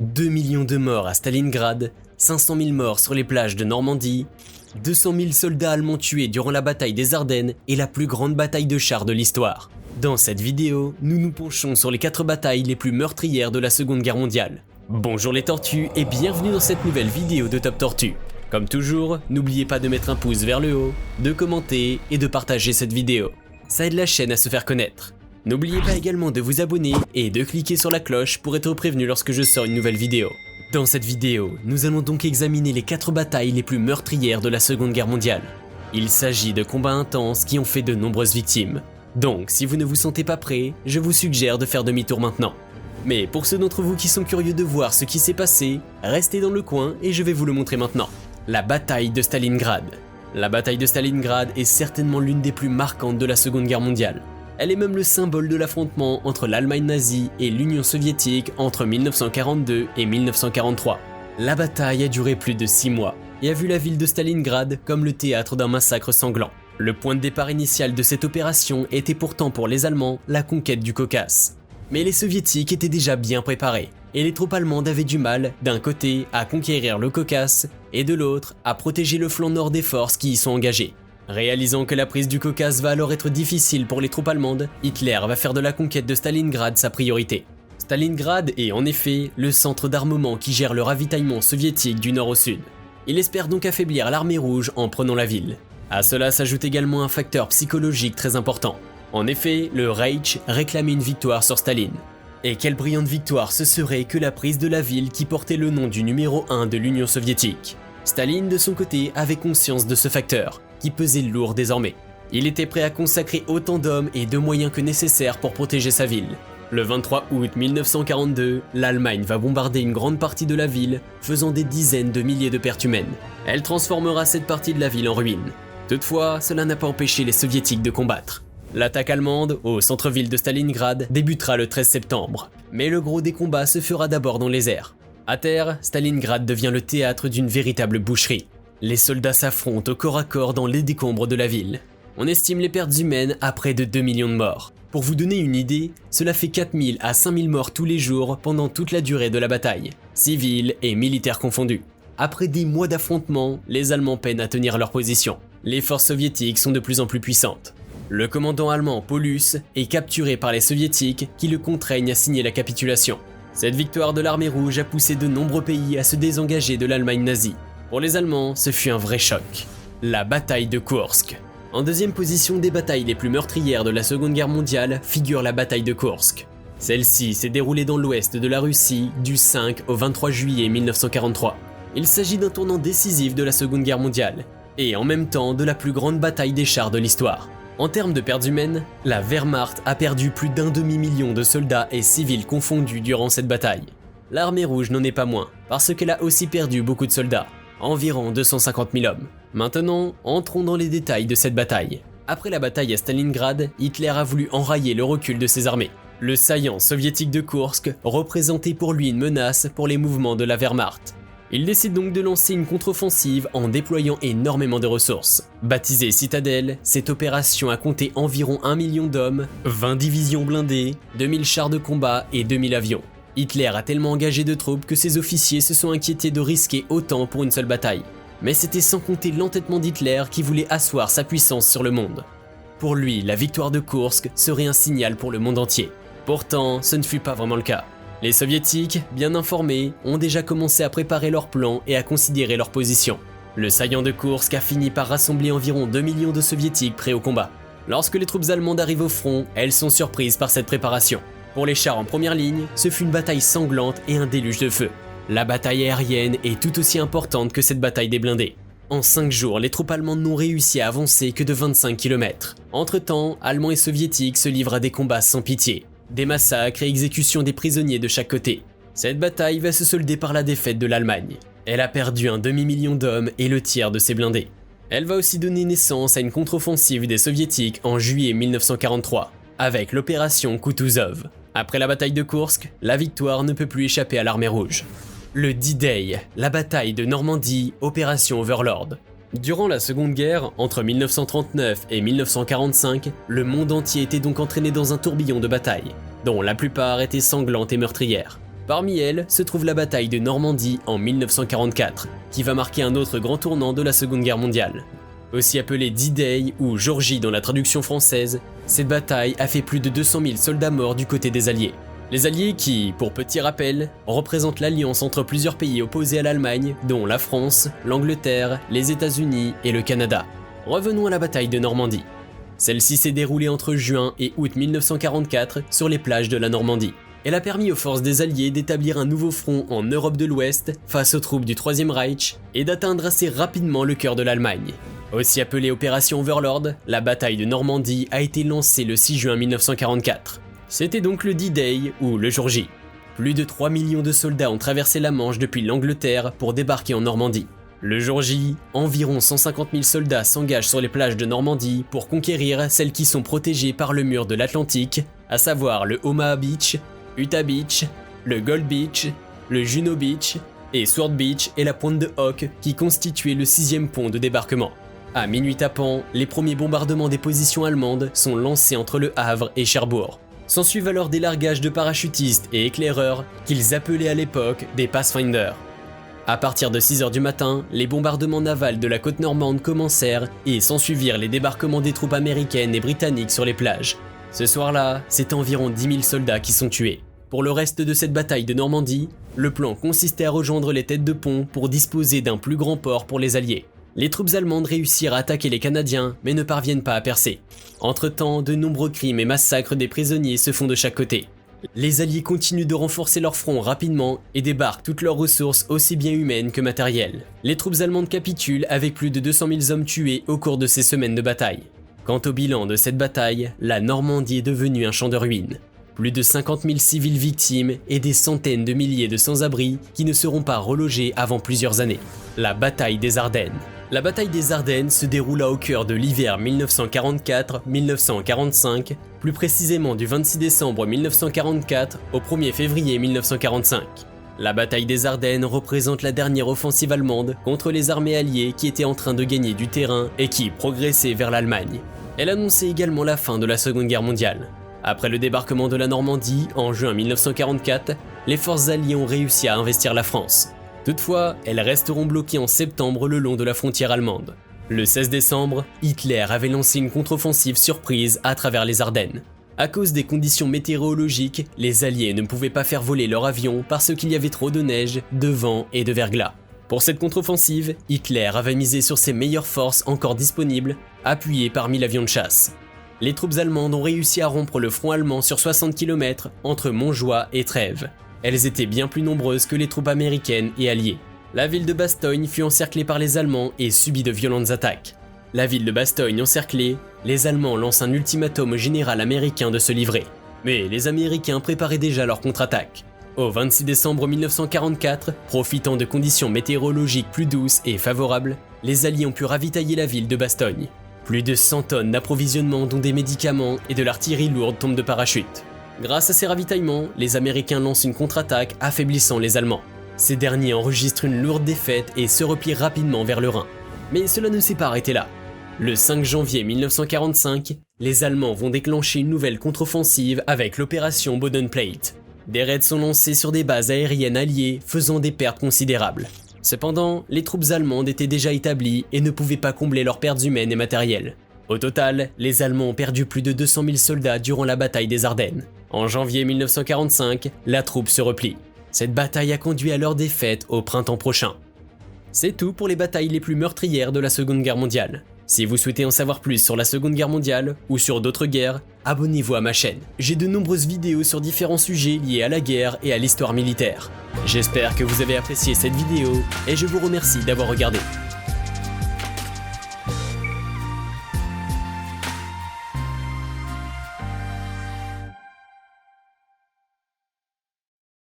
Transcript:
2 millions de morts à Stalingrad, 500 000 morts sur les plages de Normandie, 200 000 soldats allemands tués durant la bataille des Ardennes et la plus grande bataille de chars de l'histoire. Dans cette vidéo, nous nous penchons sur les 4 batailles les plus meurtrières de la Seconde Guerre mondiale. Bonjour les tortues et bienvenue dans cette nouvelle vidéo de Top Tortue. Comme toujours, n'oubliez pas de mettre un pouce vers le haut, de commenter et de partager cette vidéo. Ça aide la chaîne à se faire connaître. N'oubliez pas également de vous abonner et de cliquer sur la cloche pour être prévenu lorsque je sors une nouvelle vidéo. Dans cette vidéo, nous allons donc examiner les 4 batailles les plus meurtrières de la Seconde Guerre mondiale. Il s'agit de combats intenses qui ont fait de nombreuses victimes. Donc, si vous ne vous sentez pas prêt, je vous suggère de faire demi-tour maintenant. Mais pour ceux d'entre vous qui sont curieux de voir ce qui s'est passé, restez dans le coin et je vais vous le montrer maintenant. La bataille de Stalingrad. La bataille de Stalingrad est certainement l'une des plus marquantes de la Seconde Guerre mondiale. Elle est même le symbole de l'affrontement entre l'Allemagne nazie et l'Union soviétique entre 1942 et 1943. La bataille a duré plus de 6 mois et a vu la ville de Stalingrad comme le théâtre d'un massacre sanglant. Le point de départ initial de cette opération était pourtant pour les Allemands la conquête du Caucase. Mais les Soviétiques étaient déjà bien préparés, et les troupes allemandes avaient du mal, d'un côté, à conquérir le Caucase, et de l'autre, à protéger le flanc nord des forces qui y sont engagées. Réalisant que la prise du Caucase va alors être difficile pour les troupes allemandes, Hitler va faire de la conquête de Stalingrad sa priorité. Stalingrad est en effet le centre d'armement qui gère le ravitaillement soviétique du nord au sud. Il espère donc affaiblir l'armée rouge en prenant la ville. À cela s'ajoute également un facteur psychologique très important. En effet, le Reich réclamait une victoire sur Staline. Et quelle brillante victoire ce serait que la prise de la ville qui portait le nom du numéro 1 de l'Union soviétique. Staline, de son côté, avait conscience de ce facteur, qui pesait lourd désormais. Il était prêt à consacrer autant d'hommes et de moyens que nécessaire pour protéger sa ville. Le 23 août 1942, l'Allemagne va bombarder une grande partie de la ville, faisant des dizaines de milliers de pertes humaines. Elle transformera cette partie de la ville en ruine. Toutefois, cela n'a pas empêché les soviétiques de combattre. L'attaque allemande, au centre-ville de Stalingrad, débutera le 13 septembre. Mais le gros des combats se fera d'abord dans les airs. À terre, Stalingrad devient le théâtre d'une véritable boucherie. Les soldats s'affrontent au corps à corps dans les décombres de la ville. On estime les pertes humaines à près de 2 millions de morts. Pour vous donner une idée, cela fait 4000 à 5000 morts tous les jours pendant toute la durée de la bataille, civils et militaires confondus. Après des mois d'affrontements, les Allemands peinent à tenir leur position. Les forces soviétiques sont de plus en plus puissantes. Le commandant allemand Paulus est capturé par les soviétiques qui le contraignent à signer la capitulation. Cette victoire de l'armée rouge a poussé de nombreux pays à se désengager de l'Allemagne nazie. Pour les Allemands, ce fut un vrai choc. La bataille de Koursk. En deuxième position des batailles les plus meurtrières de la Seconde Guerre mondiale figure la bataille de Koursk. Celle-ci s'est déroulée dans l'ouest de la Russie du 5 au 23 juillet 1943. Il s'agit d'un tournant décisif de la Seconde Guerre mondiale, et en même temps de la plus grande bataille des chars de l'histoire. En termes de pertes humaines, la Wehrmacht a perdu plus d'un demi-million de soldats et civils confondus durant cette bataille. L'armée rouge n'en est pas moins, parce qu'elle a aussi perdu beaucoup de soldats, environ 250 000 hommes. Maintenant, entrons dans les détails de cette bataille. Après la bataille à Stalingrad, Hitler a voulu enrayer le recul de ses armées. Le saillant soviétique de Koursk représentait pour lui une menace pour les mouvements de la Wehrmacht. Il décide donc de lancer une contre-offensive en déployant énormément de ressources. Baptisée Citadelle, cette opération a compté environ 1 million d'hommes, 20 divisions blindées, 2000 chars de combat et 2000 avions. Hitler a tellement engagé de troupes que ses officiers se sont inquiétés de risquer autant pour une seule bataille. Mais c'était sans compter l'entêtement d'Hitler qui voulait asseoir sa puissance sur le monde. Pour lui, la victoire de Koursk serait un signal pour le monde entier. Pourtant, ce ne fut pas vraiment le cas. Les soviétiques, bien informés, ont déjà commencé à préparer leurs plans et à considérer leur position. Le saillant de Koursk a fini par rassembler environ 2 millions de soviétiques prêts au combat. Lorsque les troupes allemandes arrivent au front, elles sont surprises par cette préparation. Pour les chars en première ligne, ce fut une bataille sanglante et un déluge de feu. La bataille aérienne est tout aussi importante que cette bataille des blindés. En 5 jours, les troupes allemandes n'ont réussi à avancer que de 25 km. Entre-temps, Allemands et Soviétiques se livrent à des combats sans pitié. Des massacres et exécutions des prisonniers de chaque côté. Cette bataille va se solder par la défaite de l'Allemagne. Elle a perdu un demi-million d'hommes et le tiers de ses blindés. Elle va aussi donner naissance à une contre-offensive des Soviétiques en juillet 1943, avec l'opération Kutuzov. Après la bataille de Koursk, la victoire ne peut plus échapper à l'armée rouge. Le D-Day, la bataille de Normandie, opération Overlord. Durant la Seconde Guerre, entre 1939 et 1945, le monde entier était donc entraîné dans un tourbillon de batailles, dont la plupart étaient sanglantes et meurtrières. Parmi elles se trouve la bataille de Normandie en 1944, qui va marquer un autre grand tournant de la Seconde Guerre mondiale. Aussi appelée D-Day ou Jour J dans la traduction française, cette bataille a fait plus de 200 000 soldats morts du côté des Alliés. Les Alliés qui, pour petit rappel, représentent l'alliance entre plusieurs pays opposés à l'Allemagne, dont la France, l'Angleterre, les États-Unis et le Canada. Revenons à la bataille de Normandie. Celle-ci s'est déroulée entre juin et août 1944 sur les plages de la Normandie. Elle a permis aux forces des Alliés d'établir un nouveau front en Europe de l'Ouest face aux troupes du Troisième Reich et d'atteindre assez rapidement le cœur de l'Allemagne. Aussi appelée Opération Overlord, la bataille de Normandie a été lancée le 6 juin 1944. C'était donc le D-Day ou le jour J. Plus de 3 millions de soldats ont traversé la Manche depuis l'Angleterre pour débarquer en Normandie. Le jour J, environ 150 000 soldats s'engagent sur les plages de Normandie pour conquérir celles qui sont protégées par le mur de l'Atlantique, à savoir le Omaha Beach, Utah Beach, le Gold Beach, le Juno Beach et Sword Beach et la pointe de Hawk qui constituaient le 6e pont de débarquement. À minuit tapant, les premiers bombardements des positions allemandes sont lancés entre Le Havre et Cherbourg. S'ensuivent alors des largages de parachutistes et éclaireurs qu'ils appelaient à l'époque des Pathfinder. À partir de 6 h du matin, les bombardements navals de la côte normande commencèrent et s'ensuivirent les débarquements des troupes américaines et britanniques sur les plages. Ce soir-là, c'est environ 10 000 soldats qui sont tués. Pour le reste de cette bataille de Normandie, le plan consistait à rejoindre les têtes de pont pour disposer d'un plus grand port pour les Alliés. Les troupes allemandes réussirent à attaquer les Canadiens, mais ne parviennent pas à percer. Entre-temps, de nombreux crimes et massacres des prisonniers se font de chaque côté. Les Alliés continuent de renforcer leur front rapidement et débarquent toutes leurs ressources aussi bien humaines que matérielles. Les troupes allemandes capitulent avec plus de 200 000 hommes tués au cours de ces semaines de bataille. Quant au bilan de cette bataille, la Normandie est devenue un champ de ruines. Plus de 50 000 civils victimes et des centaines de milliers de sans-abri qui ne seront pas relogés avant plusieurs années. La bataille des Ardennes. La bataille des Ardennes se déroula au cœur de l'hiver 1944-1945, plus précisément du 26 décembre 1944 au 1er février 1945. La bataille des Ardennes représente la dernière offensive allemande contre les armées alliées qui étaient en train de gagner du terrain et qui progressaient vers l'Allemagne. Elle annonçait également la fin de la Seconde Guerre mondiale. Après le débarquement de la Normandie en juin 1944, les forces alliées ont réussi à investir la France. Toutefois, elles resteront bloquées en septembre le long de la frontière allemande. Le 16 décembre, Hitler avait lancé une contre-offensive surprise à travers les Ardennes. À cause des conditions météorologiques, les Alliés ne pouvaient pas faire voler leurs avions parce qu'il y avait trop de neige, de vent et de verglas. Pour cette contre-offensive, Hitler avait misé sur ses meilleures forces encore disponibles, appuyées par 1000 avions de chasse. Les troupes allemandes ont réussi à rompre le front allemand sur 60 km entre Montjoie et Trèves. Elles étaient bien plus nombreuses que les troupes américaines et alliées. La ville de Bastogne fut encerclée par les Allemands et subit de violentes attaques. La ville de Bastogne encerclée, les Allemands lancent un ultimatum au général américain de se livrer. Mais les Américains préparaient déjà leur contre-attaque. Au 26 décembre 1944, profitant de conditions météorologiques plus douces et favorables, les Alliés ont pu ravitailler la ville de Bastogne. Plus de 100 tonnes d'approvisionnement dont des médicaments et de l'artillerie lourde tombent de parachute. Grâce à ces ravitaillements, les Américains lancent une contre-attaque affaiblissant les Allemands. Ces derniers enregistrent une lourde défaite et se replient rapidement vers le Rhin. Mais cela ne s'est pas arrêté là. Le 5 janvier 1945, les Allemands vont déclencher une nouvelle contre-offensive avec l'opération Bodenplatte. Des raids sont lancés sur des bases aériennes alliées, faisant des pertes considérables. Cependant, les troupes allemandes étaient déjà établies et ne pouvaient pas combler leurs pertes humaines et matérielles. Au total, les Allemands ont perdu plus de 200 000 soldats durant la bataille des Ardennes. En janvier 1945, la troupe se replie. Cette bataille a conduit à leur défaite au printemps prochain. C'est tout pour les batailles les plus meurtrières de la Seconde Guerre mondiale. Si vous souhaitez en savoir plus sur la Seconde Guerre mondiale ou sur d'autres guerres, abonnez-vous à ma chaîne. J'ai de nombreuses vidéos sur différents sujets liés à la guerre et à l'histoire militaire. J'espère que vous avez apprécié cette vidéo et je vous remercie d'avoir regardé.